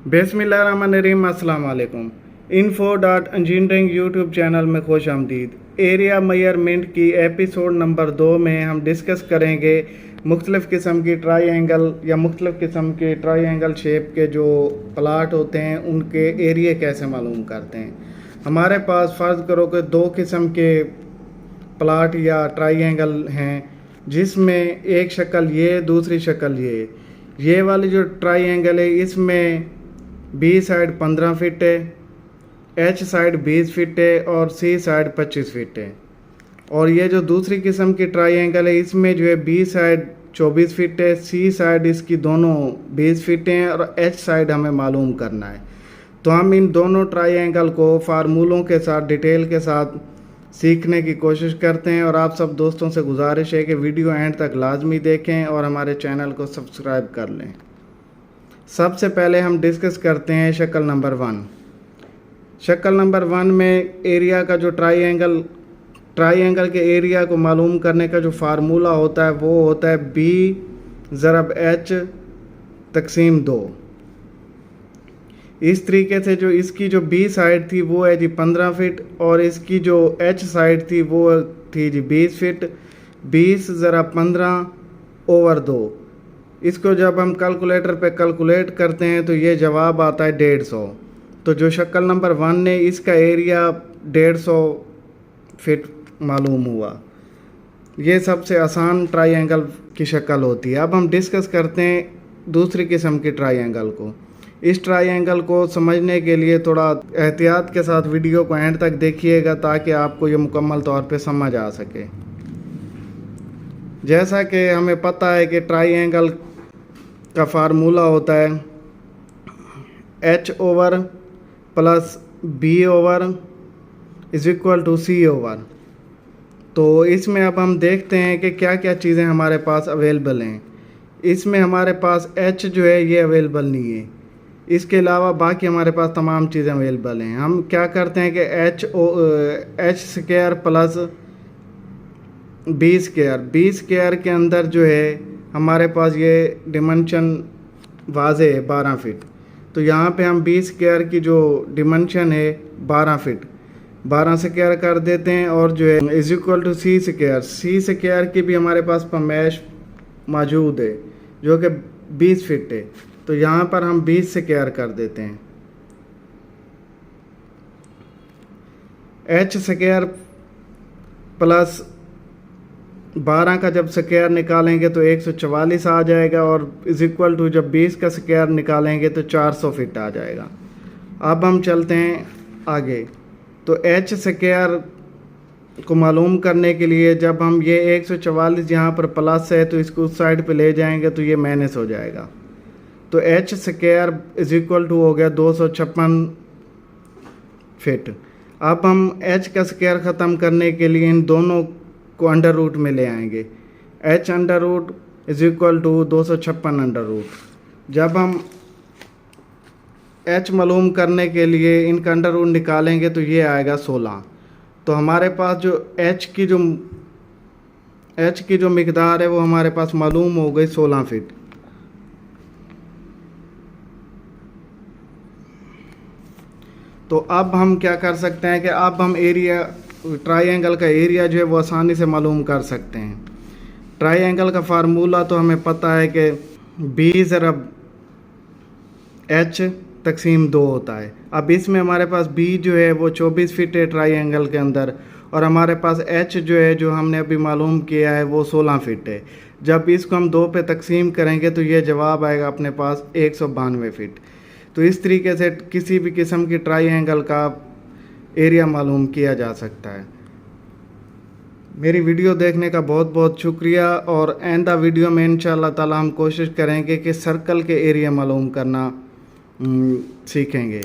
बिस्मिल्लाहिर्रहमानिर्रहीम, अस्सलाम वालेकुम। info.engineering यूट्यूब चैनल में खुश आमदीद। एरिया मेजरमेंट की एपिसोड नंबर 2 में हम डिस्कस करेंगे मुख्तलिफ़ किस्म की ट्राई या मुख्तलिफ़ किस्म के ट्राई शेप के जो प्लाट होते हैं उनके एरिया कैसे मालूम करते हैं। हमारे पास फ़र्ज़ करो कि 2 किस्म के प्लाट या ट्राई हैं, जिसमें एक शक्ल ये, दूसरी शक्ल ये वाली जो ट्राई है इसमें बी साइड 15 फीट है, एच साइड 20 फीट है और सी साइड 25 फीट है। और ये जो दूसरी किस्म की ट्राइंगल है इसमें जो है बी साइड 24 फीट है, सी साइड इसकी दोनों 20 फीट हैं और एच साइड हमें मालूम करना है। तो हम इन दोनों ट्राइंगल को फार्मूलों के साथ डिटेल के साथ सीखने की कोशिश करते हैं और आप सब दोस्तों से गुजारिश है कि वीडियो एंड तक लाजमी देखें और हमारे चैनल को सब्सक्राइब कर लें। सबसे पहले हम डिस्कस करते हैं शक्ल नंबर 1। शक्ल नंबर 1 में एरिया का जो ट्राइंगल के एरिया को मालूम करने का जो फार्मूला होता है वो होता है बी ज़रब एच तक़सीम 2। इस तरीके से जो इसकी जो बी साइड थी वो है जी 15 फीट और इसकी जो एच साइड थी वो थी जी 20 फीट। 20 ज़रब 15 ओवर 2। इसको जब हम कैलकुलेटर पे कैलकुलेट करते हैं तो ये जवाब आता है 150। तो जो शक्ल नंबर 1 ने इसका एरिया 150 फीट मालूम हुआ। ये सबसे आसान ट्राइंगल की शक्ल होती है। अब हम डिस्कस करते हैं दूसरी किस्म की ट्राइंगल को। इस ट्राइंगल को समझने के लिए थोड़ा एहतियात के साथ वीडियो को एंड तक देखिएगा ताकि आपको ये मुकम्मल तौर पे समझ आ सके। जैसा कि हमें पता है कि ट्राइंगल का फार्मूला होता है H over plus B over is equal to C over. तो इसमें अब हम देखते हैं कि क्या क्या चीज़ें हमारे पास अवेलेबल हैं। इसमें हमारे पास एच जो है ये अवेलेबल नहीं है, इसके अलावा बाकी हमारे पास तमाम चीज़ें अवेलेबल हैं। हम क्या करते हैं कि H square plus B square के अंदर जो है हमारे पास ये डिमेंशन वाज़े है 12 फीट। तो यहाँ पे हम बी स्क्वायर की जो डिमेंशन है 12 फीट 12 स्क्वायर कर देते हैं और जो है is equal to C square की भी हमारे पास पैमाइश मौजूद है जो कि 20 फीट है। तो यहाँ पर हम 20 स्क्वायर कर देते हैं। एच स्क्वायर प्लस 12 का जब स्क्वायर निकालेंगे तो 144 आ जाएगा और इज इक्वल टू जब 20 का स्क्वायर निकालेंगे तो 400 फीट आ जाएगा। अब हम चलते हैं आगे। तो एच स्क्वायर को मालूम करने के लिए जब हम ये 144 यहाँ पर प्लस है तो इसको उस साइड पे ले जाएंगे तो ये माइनस हो जाएगा। तो H square is equal to हो गया 256 फीट। अब हम एच का स्क्वायर ख़त्म करने के लिए इन दोनों को अंडर रूट में ले आएंगे। H under root is equal to 256 under root. जब हम एच मालूम करने के लिए इनका अंडर रूट निकालेंगे तो ये आएगा 16। तो हमारे पास जो एच की जो मिकदार है वो हमारे पास मालूम हो गई 16 फीट। तो अब हम क्या कर सकते हैं कि अब हम ट्राइंगल का एरिया जो है वो आसानी से मालूम कर सकते हैं। ट्राइंगल का फार्मूला तो हमें पता है कि बी ज़रब एच तक़सीम 2 होता है। अब इसमें हमारे पास बी जो है वो 24 फीट है ट्राइंगल के अंदर और हमारे पास एच जो है जो हमने अभी मालूम किया है वो 16 फीट है। जब इसको हम 2 पे तक़सीम करेंगे तो ये जवाब आएगा अपने पास 192 फीट। तो इस तरीके से किसी भी किस्म की ट्राइंगल का एरिया मालूम किया जा सकता है। मेरी वीडियो देखने का बहुत बहुत शुक्रिया और आइंदा वीडियो में इंशाअल्लाह ताला हम कोशिश करेंगे कि सर्कल के एरिया मालूम करना सीखेंगे।